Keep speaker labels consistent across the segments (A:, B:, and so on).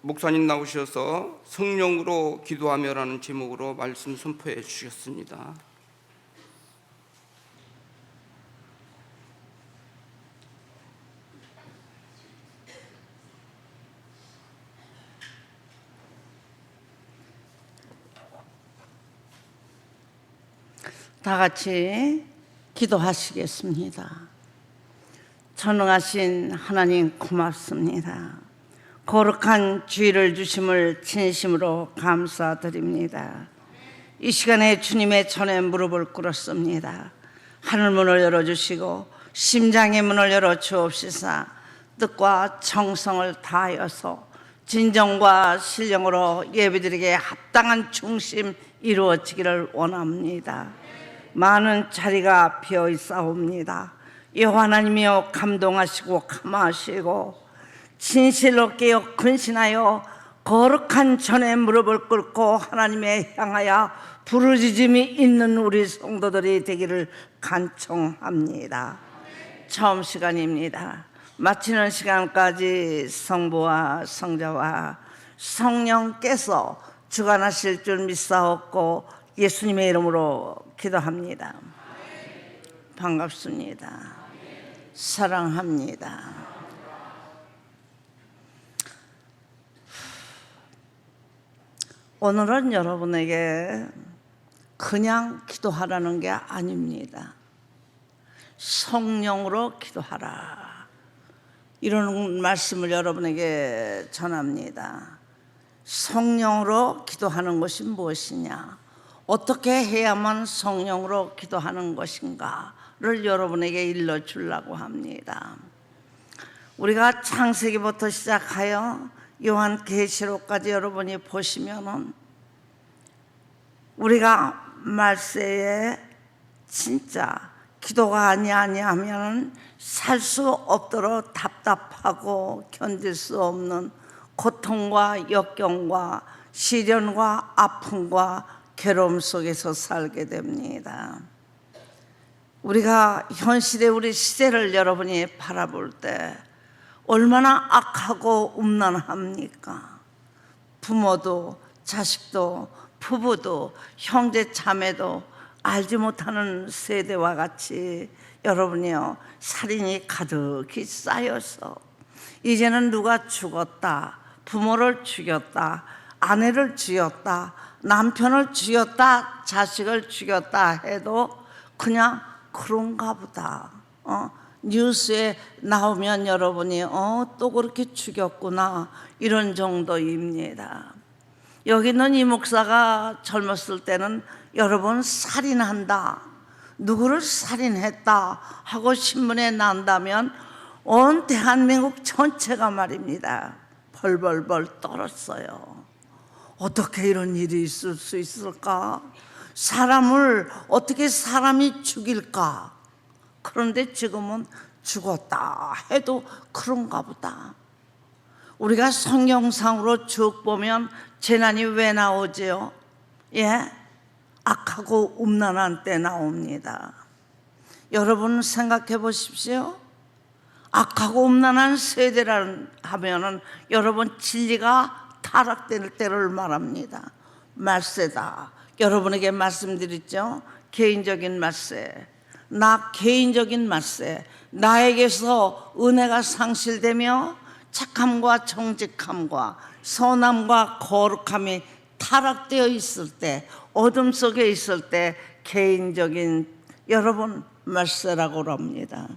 A: 목사님 나오셔서 성령으로 기도하며라는 제목으로 말씀 선포해 주셨습니다.
B: 다 같이 기도하시겠습니다. 전능하신 하나님 고맙습니다. 거룩한 주의를 주심을 진심으로 감사드립니다. 이 시간에 주님의 전에 무릎을 꿇었습니다. 하늘 문을 열어주시고 심장의 문을 열어 주옵시사 뜻과 정성을 다하여서 진정과 신령으로 예배드리기에 합당한 중심 이루어지기를 원합니다. 많은 자리가 비어 있사옵니다. 여호와 하나님이여 감동하시고 감화하시고 진실로 깨어 근신하여 거룩한 전에 무릎을 꿇고 하나님에 향하여 부르짖음이 있는 우리 성도들이 되기를 간청합니다. 처음 시간입니다. 마치는 시간까지 성부와 성자와 성령께서 주관하실 줄 믿사옵고 예수님의 이름으로 기도합니다. 반갑습니다. 사랑합니다. 오늘은 여러분에게 그냥 기도하라는 게 아닙니다. 성령으로 기도하라, 이런 말씀을 여러분에게 전합니다. 성령으로 기도하는 것이 무엇이냐, 어떻게 해야만 성령으로 기도하는 것인가를 여러분에게 일러주려고 합니다. 우리가 창세기부터 시작하여 요한계시록까지 여러분이 보시면은 우리가 말세에 진짜 기도가 아니하면 살 수 없도록 답답하고 견딜 수 없는 고통과 역경과 시련과 아픔과 괴로움 속에서 살게 됩니다. 우리가 현실의 우리 시대를 여러분이 바라볼 때 얼마나 악하고 음란합니까? 부모도 자식도 부부도 형제 자매도 알지 못하는 세대와 같이 여러분이요, 살인이 가득히 쌓여서 이제는 누가 죽었다, 부모를 죽였다, 아내를 죽였다, 남편을 죽였다, 자식을 죽였다 해도 그냥 그런가 보다. 뉴스에 나오면 여러분이 또 그렇게 죽였구나, 이런 정도입니다. 여기 있는 이 목사가 젊었을 때는 여러분 살인한다, 누구를 살인했다 하고 신문에 난다면 온 대한민국 전체가 말입니다, 벌벌벌 떨었어요. 어떻게 이런 일이 있을 수 있을까? 사람을 어떻게 사람이 죽일까? 그런데 지금은 죽었다 해도 그런가 보다. 우리가 성경상으로 쭉 보면 재난이 왜 나오지요? 악하고 음란한 때 나옵니다. 여러분 생각해 보십시오. 악하고 음란한 세대라는 하면은 여러분 진리가 타락될 때를 말합니다. 말세다. 여러분에게 말씀드렸죠. 개인적인 말세, 나 개인적인 말세, 나에게서 은혜가 상실되며 착함과 정직함과 선함과 거룩함이 타락되어 있을 때, 어둠 속에 있을 때 개인적인 여러분 말세라고 합니다.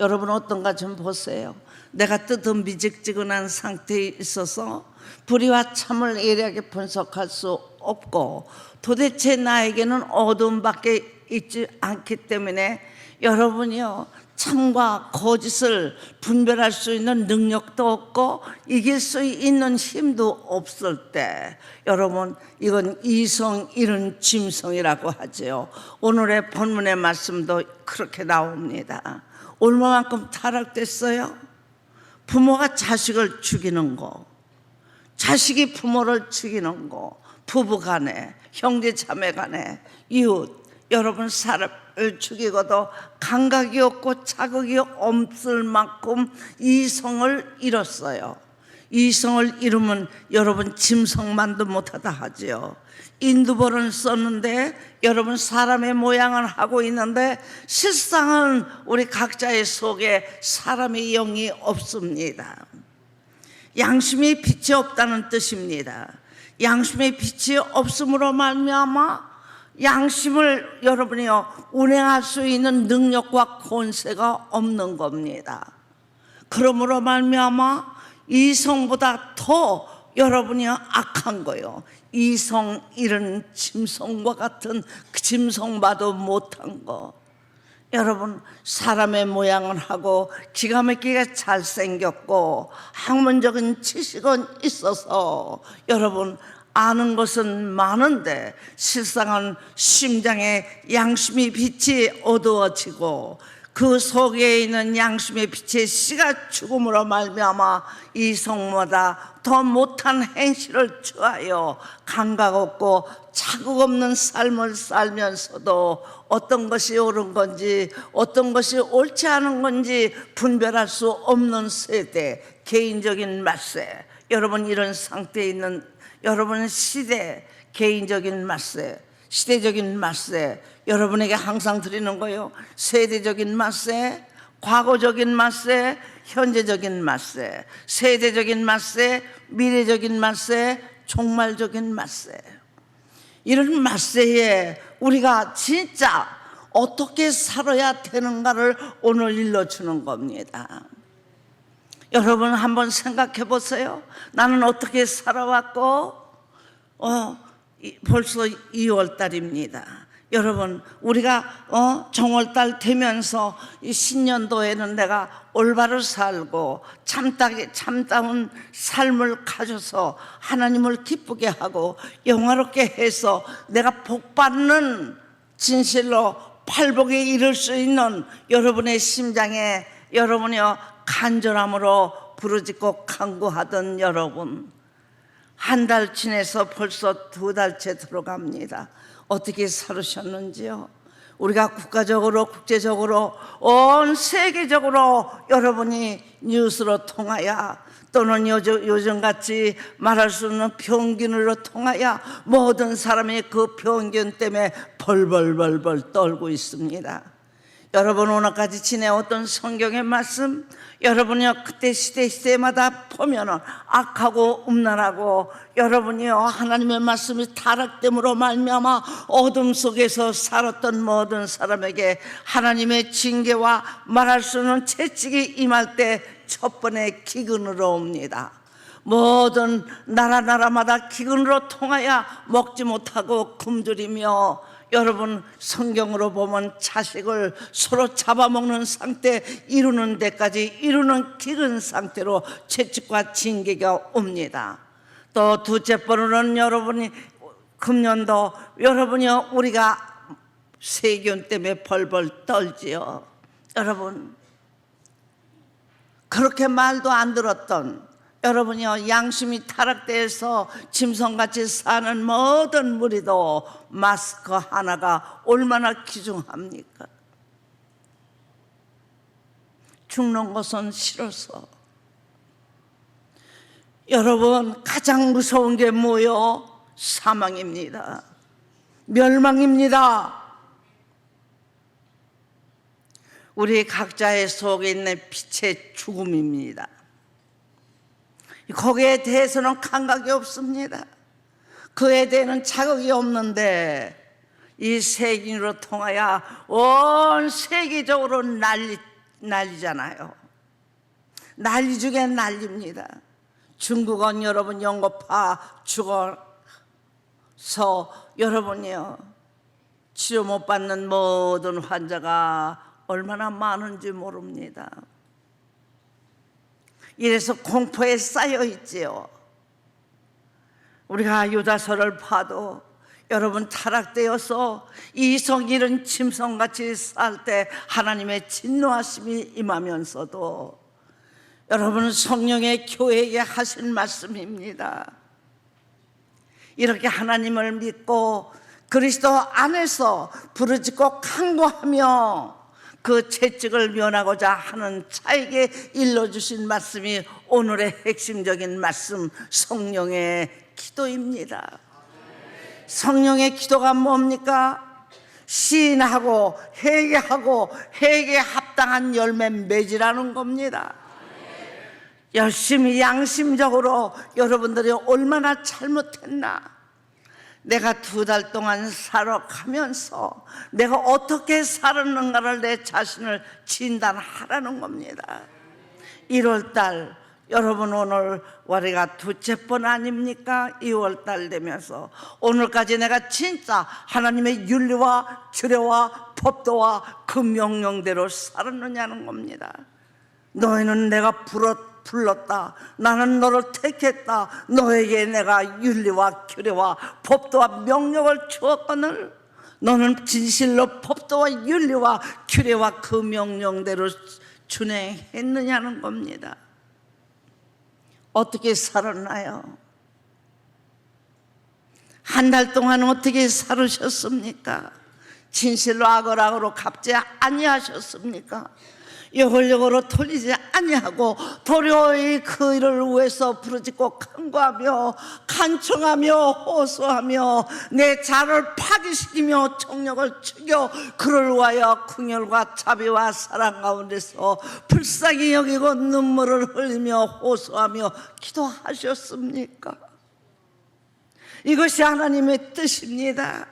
B: 여러분 어떤가 좀 보세요. 내가 뜨뜻 미직지근한 상태에 있어서 불의와 참을 예리하게 분석할 수 없고 도대체 나에게는 어둠밖에 있지 않기 때문에 여러분이요, 참과 거짓을 분별할 수 있는 능력도 없고 이길 수 있는 힘도 없을 때 여러분, 이건 이성 잃은 짐승이라고 하죠. 오늘의 본문의 말씀도 그렇게 나옵니다. 얼마만큼 타락됐어요? 부모가 자식을 죽이는 거, 자식이 부모를 죽이는 거, 부부 간에, 형제 자매 간에, 이웃, 여러분 죽이고도 감각이 없고 자극이 없을 만큼 이성을 잃었어요. 이성을 잃으면 여러분 짐승만도 못하다 하지요. 인두벌은 썼는데 여러분 사람의 모양을 하고 있는데 실상은 우리 각자의 속에 사람의 영이 없습니다. 양심의 빛이 없다는 뜻입니다. 양심의 빛이 없음으로 말미암아 양심을 여러분이요 운행할 수 있는 능력과 권세가 없는 겁니다. 그러므로 말미암아 이성보다 더 여러분이 악한 거요. 이성 잃은 짐승과 같은 그 짐승봐도 못한 거. 여러분 사람의 모양을 하고 기가 막히게 잘생겼고 학문적인 지식은 있어서 여러분 아는 것은 많은데 실상은 심장에 양심의 빛이 어두워지고 그 속에 있는 양심의 빛의 씨가 죽음으로 말미암아 이성보다 더 못한 행실을 취하여 감각 없고 자극 없는 삶을 살면서도 어떤 것이 옳은 건지 어떤 것이 옳지 않은 건지 분별할 수 없는 세대, 개인적인 맛세. 여러분 이런 상태에 있는 여러분 시대, 개인적인 맛세, 시대적인 맛세, 여러분에게 항상 드리는 거예요. 세대적인 맛세, 과거적인 맛세, 현재적인 맛세, 세대적인 맛세, 미래적인 맛세, 종말적인 맛세. 이런 맛세에 우리가 진짜 어떻게 살아야 되는가를 오늘 일러주는 겁니다. 여러분 한번 생각해 보세요. 나는 어떻게 살아왔고 벌써 2월 달입니다. 여러분 우리가 정월달 되면서 이 신년도에는 내가 올바로 살고 참다운 삶을 가져서 하나님을 기쁘게 하고 영화롭게 해서 내가 복받는 진실로 팔복에 이를 수 있는 여러분의 심장에 여러분이요 간절함으로 부르짖고 간구하던 여러분, 한 달 지내서 벌써 2달째 들어갑니다. 어떻게 살으셨는지요? 우리가 국가적으로 국제적으로 온 세계적으로 여러분이 뉴스로 통하여 또는 요즘같이 말할 수 없는 병균으로 통하여 모든 사람이 그 병균 때문에 벌벌 떨고 있습니다. 여러분 오늘까지 지내왔던 성경의 말씀 여러분이요 그때 시대마다 보면은 악하고 음란하고 여러분이요 하나님의 말씀이 타락됨으로 말미암아 어둠 속에서 살았던 모든 사람에게 하나님의 징계와 말할 수 없는 채찍이 임할 때 첫 번에 기근으로 옵니다. 모든 나라마다 기근으로 통하여 먹지 못하고 굶주리며 여러분 성경으로 보면 자식을 서로 잡아먹는 상태 이루는 데까지 이루는 기근 상태로 채찍과 징계가 옵니다. 또 둘째 번으로는 여러분이 금년도 여러분이요 우리가 세균 때문에 벌벌 떨지요. 여러분 그렇게 말도 안 들었던 여러분이요 양심이 타락돼서 짐승같이 사는 모든 무리도 마스크 하나가 얼마나 귀중합니까? 죽는 것은 싫어서. 여러분 가장 무서운 게 뭐요? 사망입니다. 멸망입니다. 우리 각자의 속에 있는 빛의 죽음입니다. 거기에 대해서는 감각이 없습니다. 그에 대해서는 자극이 없는데 이 세균으로 통하여 온 세계적으로 난리잖아요. 난리 중에 난리입니다. 중국은 여러분 연고파 죽어서 여러분이요 치료 못 받는 모든 환자가 얼마나 많은지 모릅니다. 이래서 공포에 쌓여 있지요. 우리가 유다서를 봐도 여러분 타락되어서 이성 잃은 짐승같이 살 때 하나님의 진노하심이 임하면서도 여러분 성령의 교회에게 하신 말씀입니다. 이렇게 하나님을 믿고 그리스도 안에서 부르짖고 간구하며 그 채찍을 면하고자 하는 자에게 일러주신 말씀이 오늘의 핵심적인 말씀, 성령의 기도입니다. 성령의 기도가 뭡니까? 시인하고 회개하고 회개에 합당한 열매 맺으라는 겁니다. 열심히 양심적으로 여러분들이 얼마나 잘못했나, 내가 2달 동안 살아가면서 내가 어떻게 살았는가를 내 자신을 진단하라는 겁니다. 1월달 여러분 오늘 월요가 2째 번 아닙니까? 2월달 되면서 오늘까지 내가 진짜 하나님의 윤리와 규례와 법도와 그 명령대로 살았느냐는 겁니다. 너희는 내가 불렀다. 나는 너를 택했다. 너에게 내가 윤리와 규례와 법도와 명령을 주었거늘 너는 진실로 법도와 윤리와 규례와 그 명령대로 준행했느냐는 겁니다. 어떻게 살았나요? 한 달 동안 어떻게 살으셨습니까? 진실로 악을 갚지 아니하셨습니까? 역을 돌리지 아니하고 도리어 그 일을 위해서 부르짖고 간구하며 간청하며 호소하며 내 자를 파괴시키며 정력을 죽여 그를 위하여 긍휼과 자비와 사랑 가운데서 불쌍히 여기고 눈물을 흘리며 호소하며 기도하셨습니까? 이것이 하나님의 뜻입니다.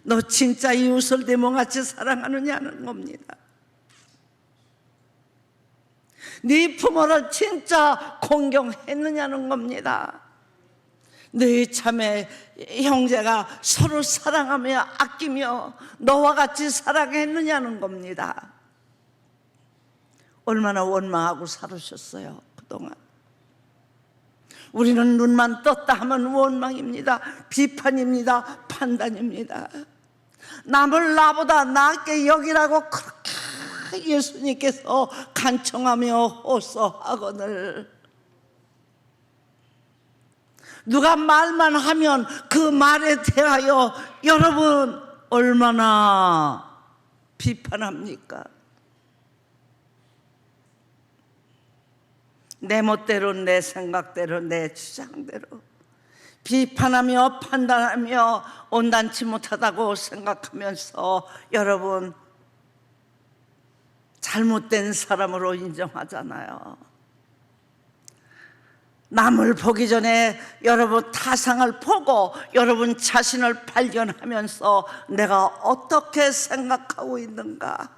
B: 너 진짜 이웃을 내 몸같이 사랑하느냐는 겁니다. 네 부모를 진짜 공경했느냐는 겁니다. 너희 참에 형제가 서로 사랑하며 아끼며 너와 같이 사랑했느냐는 겁니다. 얼마나 원망하고 살으셨어요 그동안. 우리는 눈만 떴다 하면 원망입니다. 비판입니다. 판단입니다. 남을 나보다 낫게 여기라고 그렇게 예수님께서 간청하며 호소하거늘 누가 말만 하면 그 말에 대하여 여러분 얼마나 비판합니까? 내 멋대로, 내 생각대로, 내 주장대로 비판하며 판단하며 온당치 못하다고 생각하면서 여러분 잘못된 사람으로 인정하잖아요. 남을 보기 전에 여러분 타상을 보고 여러분 자신을 발견하면서 내가 어떻게 생각하고 있는가,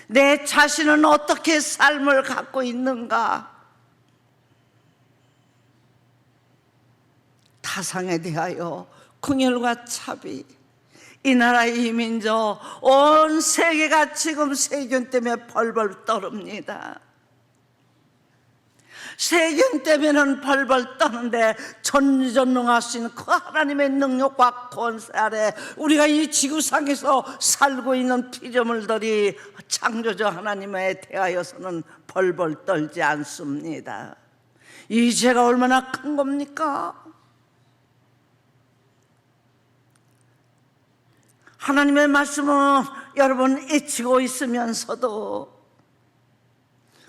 B: 내 자신은 어떻게 삶을 갖고 있는가, 타상에 대하여 긍휼과 자비. 이 나라 이 민족 온 세계가 지금 세균 때문에 벌벌 떠릅니다. 세균 때문에는 벌벌 떠는데 전지전능하신 그 하나님의 능력과 권세 아래 우리가 이 지구상에서 살고 있는 피조물들이 창조주 하나님에 대하여서는 벌벌 떨지 않습니다. 이 죄가 얼마나 큰 겁니까? 하나님의 말씀은 여러분 잊히고 있으면서도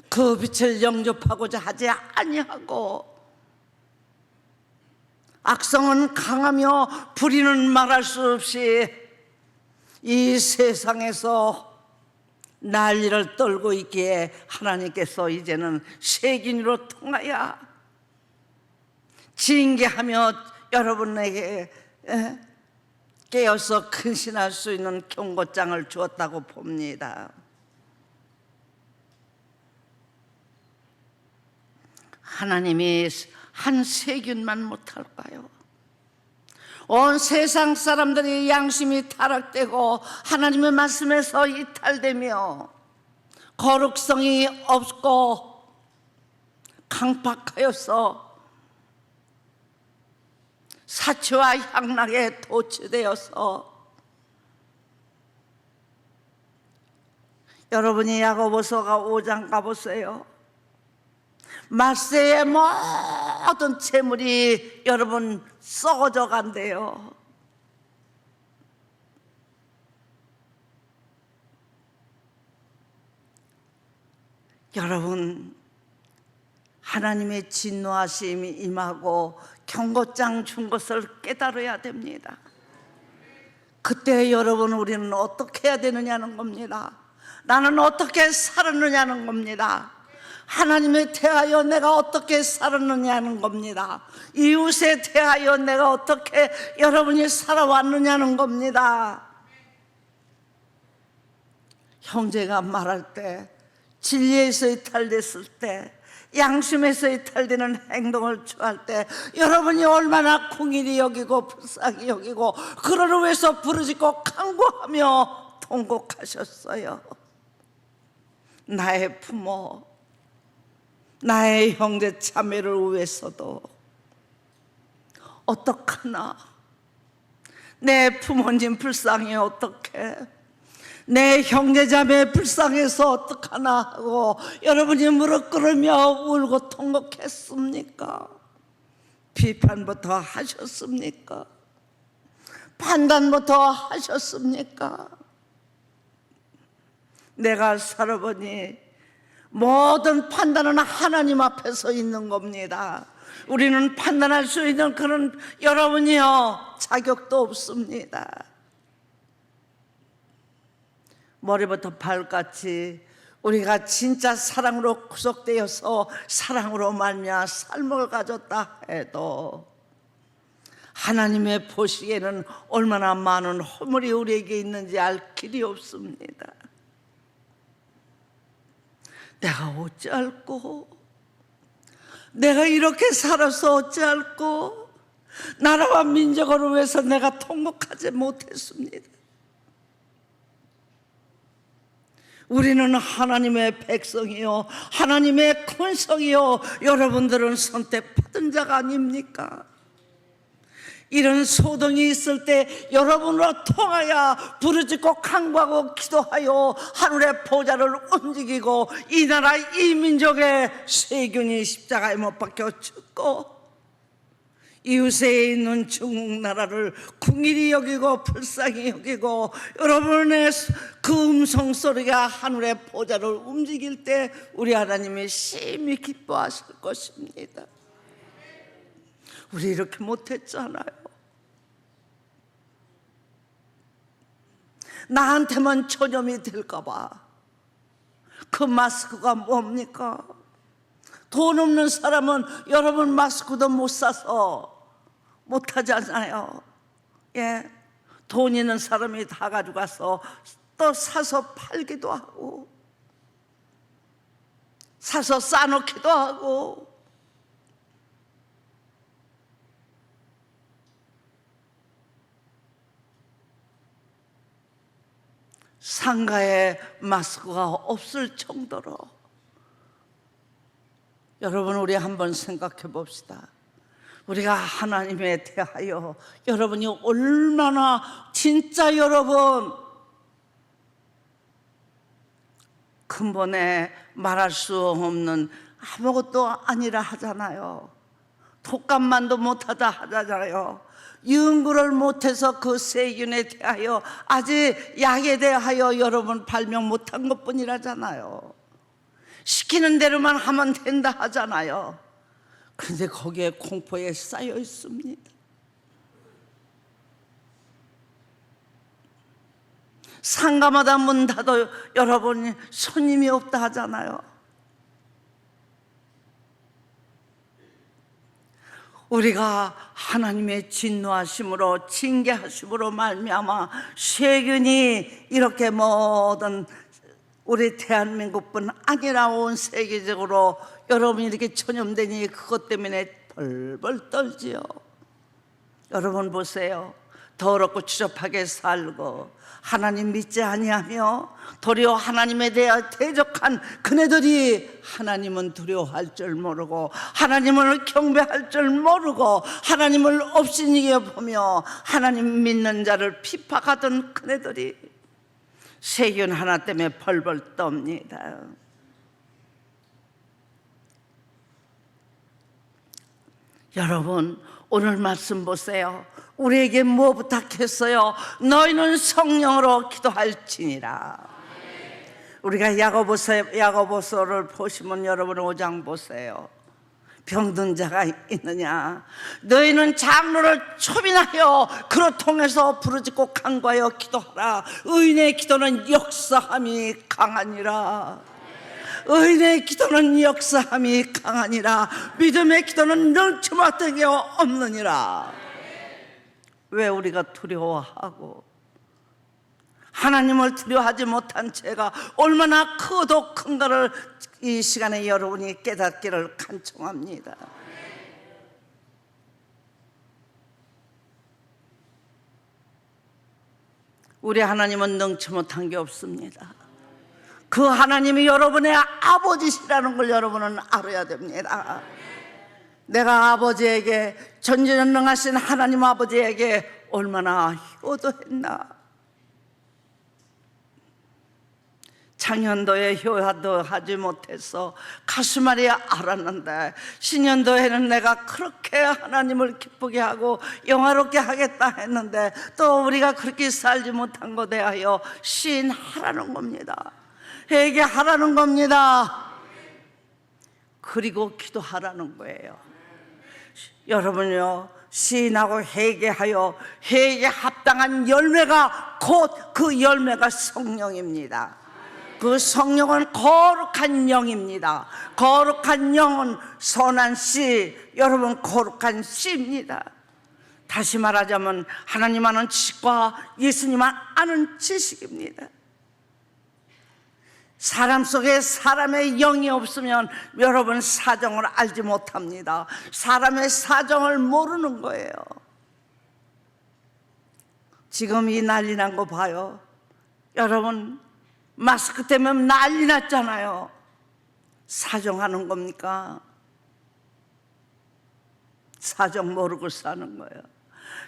B: 그 빛을 영접하고자 하지 아니하고 악성은 강하며 불의는 말할 수 없이 이 세상에서 난리를 떨고 있기에 하나님께서 이제는 세균으로 통하여 징계하며 여러분에게 깨어서 근신할 수 있는 경고장을 주었다고 봅니다. 하나님이 한 세균만 못할까요? 온 세상 사람들이 양심이 타락되고 하나님의 말씀에서 이탈되며 거룩성이 없고 강팍하여서 사치와 향락에 도취되어서 여러분이 야고보서가 5장 가보세요. 말세의 모든 재물이 여러분 썩어져 간대요. 여러분, 하나님의 진노하심이 임하고 경고장 준 것을 깨달아야 됩니다. 그때 여러분, 우리는 어떻게 해야 되느냐는 겁니다. 나는 어떻게 살았느냐는 겁니다. 하나님에 대하여 내가 어떻게 살았느냐는 겁니다. 이웃에 대하여 내가 어떻게 여러분이 살아왔느냐는 겁니다. 형제가 말할 때, 진리에서 이탈됐을 때, 양심에서 이탈되는 행동을 취할 때 여러분이 얼마나 긍휼히 여기고 불쌍히 여기고 그를 위해서 부르짖고 간구하며 통곡하셨어요. 나의 부모, 나의 형제 자매를 위해서도 어떡하나, 내 부모님 불쌍히 어떡해, 내 형제자매 불쌍해서 어떡하나 하고 여러분이 무릎 꿇으며 울고 통곡했습니까? 비판부터 하셨습니까? 판단부터 하셨습니까? 내가 살아보니 모든 판단은 하나님 앞에서 있는 겁니다. 우리는 판단할 수 있는 그런 여러분이요 자격도 없습니다. 머리부터 발까지 우리가 진짜 사랑으로 구속되어서 사랑으로 말미암아 삶을 가졌다 해도 하나님의 보시기에는 얼마나 많은 허물이 우리에게 있는지 알 길이 없습니다. 내가 어찌할꼬, 내가 이렇게 살아서 어찌할꼬, 나라와 민족을 위해서 내가 통곡하지 못했습니다. 우리는 하나님의 백성이요 하나님의 권성이요 여러분들은 선택받은 자가 아닙니까? 이런 소동이 있을 때 여러분으로 통하여 부르짖고 간구하고 기도하여 하늘의 보좌를 움직이고 이 나라 이 민족의 세균이 십자가에 못 박혀 죽고 이웃에 있는 중국 나라를 긍휼히 여기고 불쌍히 여기고 여러분의 그 음성 소리가 하늘의 보좌를 움직일 때 우리 하나님이 심히 기뻐하실 것입니다. 우리 이렇게 못했잖아요. 나한테만 전염이 될까봐. 그 마스크가 뭡니까? 돈 없는 사람은 여러분 마스크도 못 사서 못하잖아요. 예, 돈 있는 사람이 다 가져가서 또 사서 팔기도 하고 사서 싸놓기도 하고 상가에 마스크가 없을 정도로 여러분 우리 한번 생각해 봅시다. 우리가 하나님에 대하여 여러분이 얼마나 진짜 여러분 근본에 말할 수 없는 아무것도 아니라 하잖아요. 독감만도 못하다 하잖아요. 연구를 못해서 그 세균에 대하여 아직 약에 대하여 여러분 발명 못한 것뿐이라잖아요. 시키는 대로만 하면 된다 하잖아요. 그런데 거기에 공포에 쌓여 있습니다. 상가마다 문 닫아 여러분이 손님이 없다 하잖아요. 우리가 하나님의 진노하심으로 징계하심으로 말미암아 세균이 이렇게 모든 우리 대한민국뿐 아니라 온 세계적으로 여러분이 이렇게 전염되니 그것 때문에 벌벌 떨지요. 여러분 보세요. 더럽고 추접하게 살고 하나님 믿지 아니하며 도리어 하나님에 대해 대적한 그네들이 하나님은 두려워할 줄 모르고 하나님을 경배할 줄 모르고 하나님을 업신이게 보며 하나님 믿는 자를 핍박하던 그네들이 세균 하나 때문에 벌벌 떱니다. 여러분, 오늘 말씀 보세요. 우리에게 뭐 부탁했어요? 너희는 성령으로 기도할지니라. 우리가 야고보서를 보시면 여러분 5장 보세요. 병든 자가 있느냐? 너희는 장로를 초빙하여 그로 통해서 부르짖고 간구하여 기도하라. 의인의 기도는 역사함이 강하니라. 의인의 기도는 역사함이 강하니라. 믿음의 기도는 능치마등이 없느니라. 왜 우리가 두려워하고 하나님을 두려워하지 못한 죄가 얼마나 크고 큰가를 이 시간에 여러분이 깨닫기를 간청합니다. 우리 하나님은 능치 못한 게 없습니다. 그 하나님이 여러분의 아버지시라는 걸 여러분은 알아야 됩니다. 내가 아버지에게, 전지전능하신 하나님 아버지에게 얼마나 효도했나. 작년도에 효도하지 못해서 가슴앓이 앓았는데 신년도에는 내가 그렇게 하나님을 기쁘게 하고 영화롭게 하겠다 했는데 또 우리가 그렇게 살지 못한 것에 대하여 시인하라는 겁니다. 회개하라는 겁니다. 그리고 기도하라는 거예요. 여러분요, 시인하고 회개하여 회개에 합당한 열매가 곧 그 열매가 성령입니다. 그 성령은 거룩한 영입니다. 거룩한 영은 선한 씨, 여러분 거룩한 씨입니다. 다시 말하자면 하나님 아는 지식과 예수님 아는 지식입니다. 사람 속에 사람의 영이 없으면 여러분 사정을 알지 못합니다. 사람의 사정을 모르는 거예요. 지금 이 난리 난 거 봐요. 여러분 마스크 때문에 난리 났잖아요. 사정하는 겁니까? 사정 모르고 사는 거예요.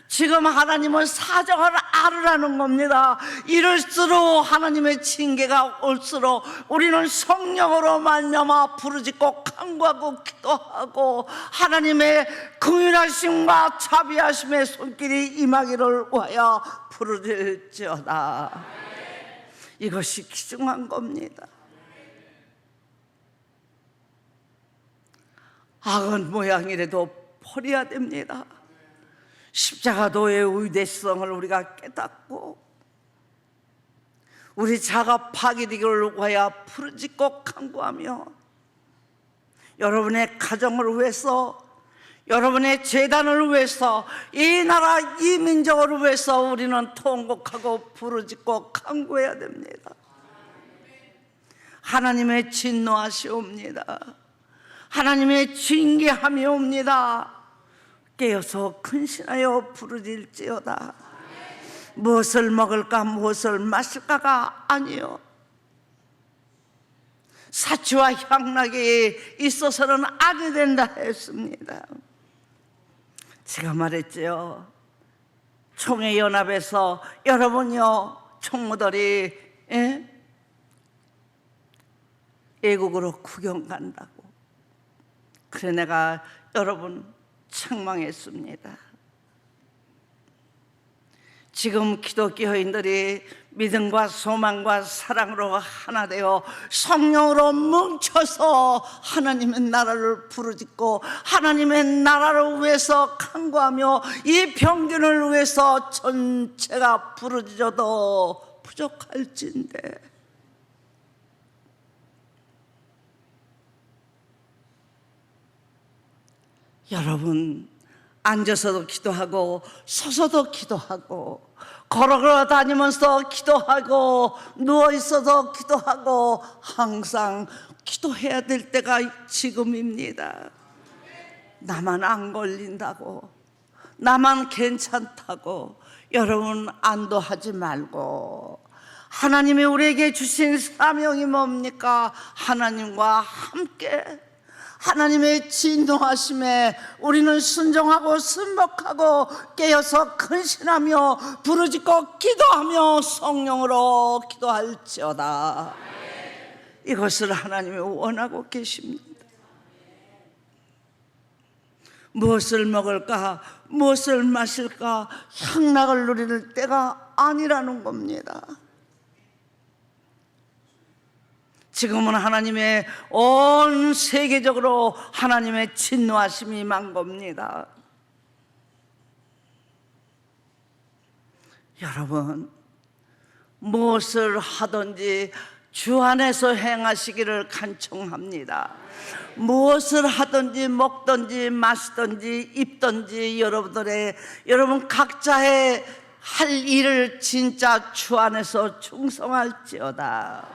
B: 지금 하나님은 사정을 알으라는 겁니다. 이럴수록 하나님의 징계가 올수록 우리는 성령으로 말미암아 부르짖고 간구하고 기도하고 하나님의 긍휼하심과 자비하심의 손길이 임하기를 위하여 부르짖지어다. 이것이 귀중한 겁니다. 악은 모양이라도 버려야 됩니다. 십자가도의 위대성을 우리가 깨닫고 우리 자가 파괴되기를 위하여 부르짖고 간구하며 여러분의 가정을 위해서, 여러분의 재단을 위해서, 이 나라 이 민족을 위해서 우리는 통곡하고 부르짖고 간구해야 됩니다. 하나님의 진노하시옵니다. 하나님의 징계함이 옵니다. 깨어서 근신하여 부르짖지어다. 무엇을 먹을까 무엇을 마실까가 아니요, 사치와 향락이 있어서는 악이 된다 했습니다. 제가 말했죠. 총회연합에서 여러분요 총무들이 애국으로 구경 간다고. 그래 내가 여러분 책망했습니다. 지금 기독교인들이 믿음과 소망과 사랑으로 하나 되어 성령으로 뭉쳐서 하나님의 나라를 부르짖고 하나님의 나라를 위해서 간구하며 이 평균을 위해서 전체가 부르짖어도 부족할진데 여러분 앉아서도 기도하고 서서도 기도하고 걸어걸어 다니면서 기도하고 누워있어도 기도하고 항상 기도해야 될 때가 지금입니다. 나만 안 걸린다고, 나만 괜찮다고 여러분 안도하지 말고 하나님이 우리에게 주신 사명이 뭡니까? 하나님과 함께 하나님의 진노하심에 우리는 순종하고 순복하고 깨어서 근신하며 부르짖고 기도하며 성령으로 기도할지어다. 이것을 하나님이 원하고 계십니다. 무엇을 먹을까, 무엇을 마실까 향락을 누릴 때가 아니라는 겁니다. 지금은 하나님의 온 세계적으로 하나님의 진노하심이 만 겁니다. 여러분, 무엇을 하든지 주 안에서 행하시기를 간청합니다. 무엇을 하든지 먹든지 마시든지 입든지 여러분 각자의 할 일을 진짜 주 안에서 충성할지어다.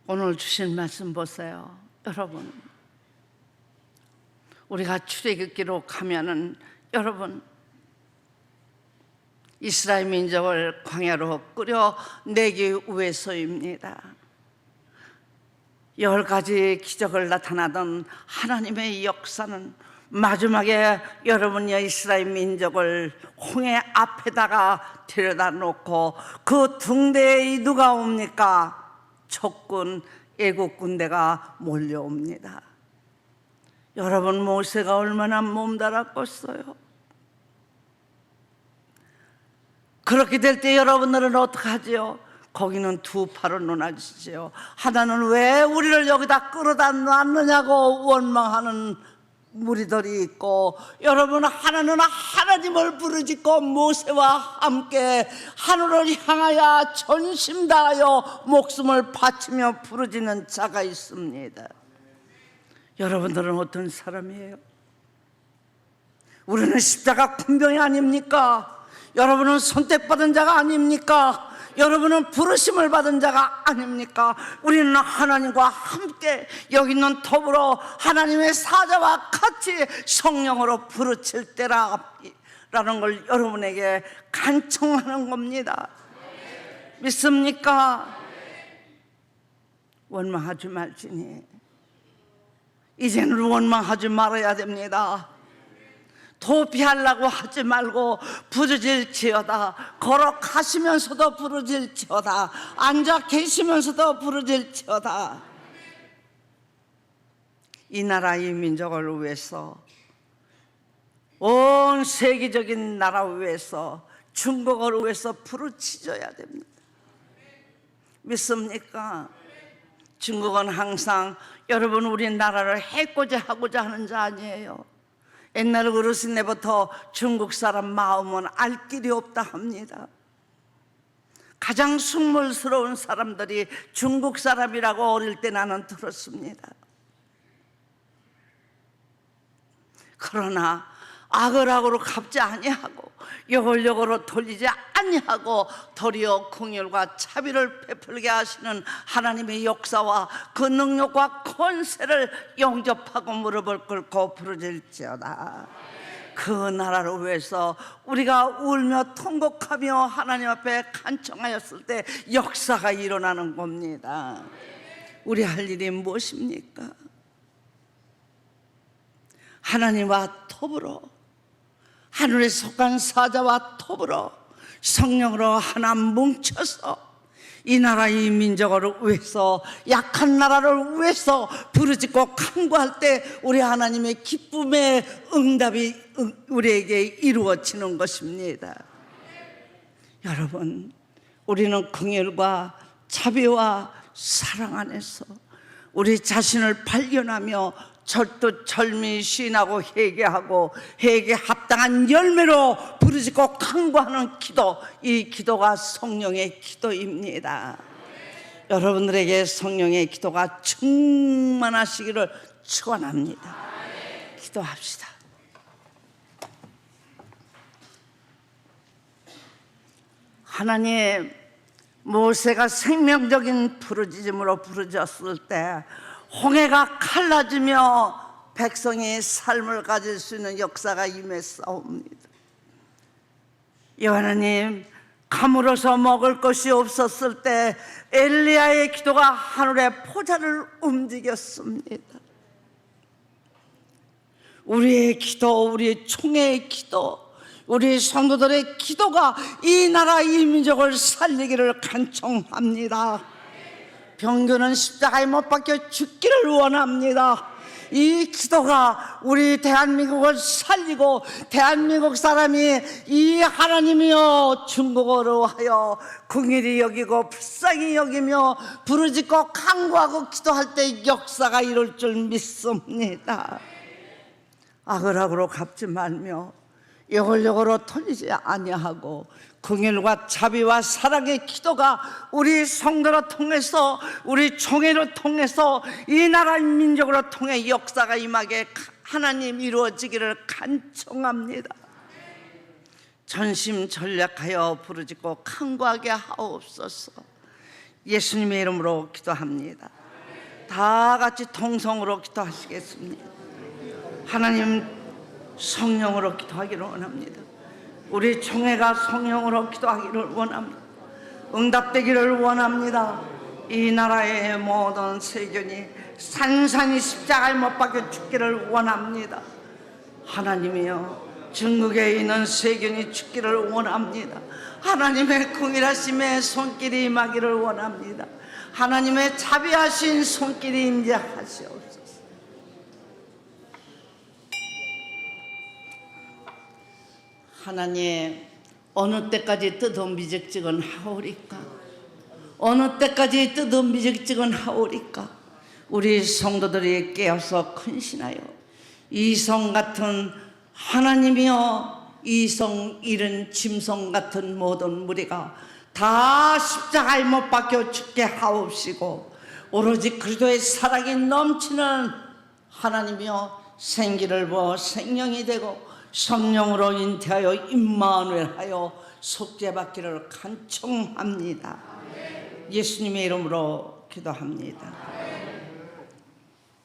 B: 오늘 주신 말씀 보세요. 여러분, 우리가 출애굽기로 가면은 여러분 이스라엘 민족을 광야로 끌어내기 위해서입니다. 10가지 기적을 나타나던 하나님의 역사는 마지막에 여러분이 이스라엘 민족을 홍해 앞에다가 데려다 놓고 그 등대에 누가 옵니까? 적군 애국 군대가 몰려옵니다. 여러분, 모세가 얼마나 몸달았겠어요? 그렇게 될 때 여러분들은 어떡하지요? 거기는 두 팔을 놓아주시죠. 하나는 왜 우리를 여기다 끌어다 놨느냐고 원망하는 무리들이 있고, 여러분 하나는 하나님을 부르짖고 모세와 함께 하늘을 향하여 전심 다하여 목숨을 바치며 부르짖는 자가 있습니다. 여러분들은 어떤 사람이에요? 우리는 십자가 군병이 아닙니까? 여러분은 선택받은 자가 아닙니까? 여러분은 부르심을 받은 자가 아닙니까? 우리는 하나님과 함께 여기 있는 더불어 하나님의 사자와 같이 성령으로 부르칠 때라는 걸 여러분에게 간청하는 겁니다. 믿습니까? 원망하지 말지니 이제는 원망하지 말아야 됩니다. 도피하려고 하지 말고 부르짖지어다. 걸어가시면서도 부르짖지어다. 앉아 계시면서도 부르짖지어다. 이 나라 이 민족을 위해서, 온 세계적인 나라를 위해서, 중국을 위해서 부르짖어야 됩니다. 믿습니까? 중국은 항상 여러분 우리나라를 해코지 하고자 하는 자 아니에요. 옛날 어르신네부터 중국 사람 마음은 알 길이 없다 합니다. 가장 숭물스러운 사람들이 중국 사람이라고 어릴 때 나는 들었습니다. 그러나 악을 악으로 갚지 아니하고 욕을 욕으로 돌리지 아니하고 도리어 긍휼과 자비를 베풀게 하시는 하나님의 역사와 그 능력과 권세를 영접하고 무릎을 꿇고 부르짖지어다. 그 나라를 위해서 우리가 울며 통곡하며 하나님 앞에 간청하였을 때 역사가 일어나는 겁니다. 우리 할 일이 무엇입니까? 하나님과 더불어 하늘에 속한 사자와 더불어 성령으로 하나 뭉쳐서 이 나라 이 민족을 위해서, 약한 나라를 위해서 부르짖고 간구할 때 우리 하나님의 기쁨의 응답이 우리에게 이루어지는 것입니다. 여러분, 우리는 긍휼과 자비와 사랑 안에서 우리 자신을 발견하며 절두절미 시인하고 회개하고 회개에 합당한 열매로 부르짖고 간구하는 기도, 이 기도가 성령의 기도입니다. 여러분들에게 성령의 기도가 충만하시기를 축원합니다. 기도합시다. 하나님, 모세가 생명적인 부르짖음으로 부르짖었을 때 홍해가 갈라지며 백성이 삶을 가질 수 있는 역사가 임했사옵니다. 하나님, 가물어서 먹을 것이 없었을 때 엘리야의 기도가 하늘의 포자를 움직였습니다. 우리의 기도, 우리의 총회의 기도, 우리 성도들의 기도가 이 나라 이 민족을 살리기를 간청합니다. 병규는 십자가에 못 박혀 죽기를 원합니다. 이 기도가 우리 대한민국을 살리고 대한민국 사람이 이 하나님이여 중국어로 하여 긍휼히 여기고 불쌍히 여기며 부르짖고 간구하고 기도할 때 역사가 이룰 줄 믿습니다. 악을 악으로 갚지 말며 역을 역으로 돌리지 아니하고 긍휼과 자비와 사랑의 기도가 우리 성도를 통해서 우리 총회를 통해서 이 나라 민족으로 통해 역사가 임하게 하나님 이루어지기를 간청합니다. 전심전력하여 부르짖고 간구하게 하옵소서. 예수님의 이름으로 기도합니다. 다 같이 통성으로 기도하시겠습니다. 하나님 성령으로 기도하기를 원합니다. 우리 총회가 성령으로 기도하기를 원합니다. 응답되기를 원합니다. 이 나라의 모든 세균이 산산이 십자가에 못 박혀 죽기를 원합니다. 하나님이여 중국에 있는 세균이 죽기를 원합니다. 하나님의 긍휼하심의 손길이 임하기를 원합니다. 하나님의 자비하신 손길이 임재하시옵소서. 하나님, 어느 때까지 뜯은 미적직은 하오리까? 어느 때까지 뜯은 미적직은 하오리까? 우리 성도들이 깨어서 근신하여 이성 같은 하나님이여 이성 잃은 짐승 같은 모든 무리가 다 십자가에 못 박혀 죽게 하옵시고 오로지 그리스도의 사랑이 넘치는 하나님이여 생기를 부어 생명이 되고 성령으로 잉태하여 임마누엘하여 속죄받기를 간청합니다. 예수님의 이름으로 기도합니다.